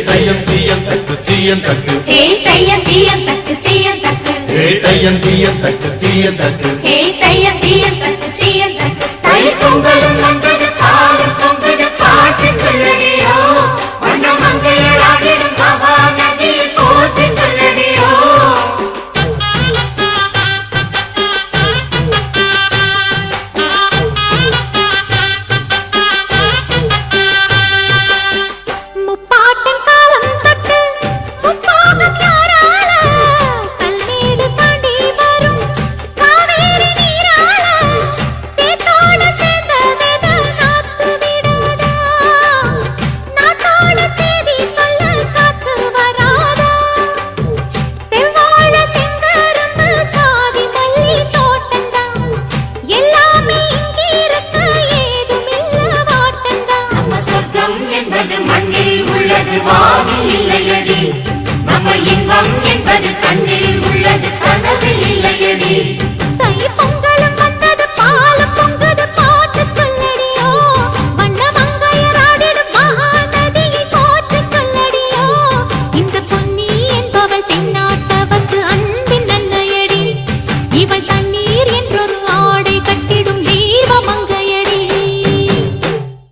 தையம் தீயம் தக்கு தீயம் தக்கு தையம் தீயம் தக்கு தீயம் தக்கு தையம் தீயம் தக்கு தீயம் தக்கு தையம் தீயம் தக்கு தீயம் தக்கு தை பொங்கலும் வந்தது பாலும் பொங்குது பாட்டு சொல்லடியோ வண்ண மங்கையர் ஆடிடும் மகா நதியில் போற்றி சொல்லடியோ முப்பாட்டின் காலம் தொட்டு முப்பாகம் யாரால கல்மேடு தாண்டி வரும் காவேரி நீரால சேத்தோட சேர்ந்த வேத நாத்து விடாதா நாத்தோட சேதி சொல்ல காத்து வராதா செவ்வாழ செங்கரும்பு சாதி மல்லி தோட்டந்தான் எல்லாமே இங்கிருக்க ஏதுமில்ல வாட்டந்தான் நம்ம சொர்க்கம் என்பது மண்ணில் உள்ளது வானில் இல்லையடி நம்ம இன்பம் என்பது கண்ணில் உள்ளது கனவில் இல்லையடி தை பொங்கலும் வந்தது பாலும் பொங்குது பாட்டு சொல்லடியோ வண்ண மங்கையர் ஆடிடும் மகா நதியை போற்று சொல்லடியோ இந்த பொன்னி என்பவள் தென்னாட்டவர்க்கு அன்பின் நன்மையடி இவள் தன்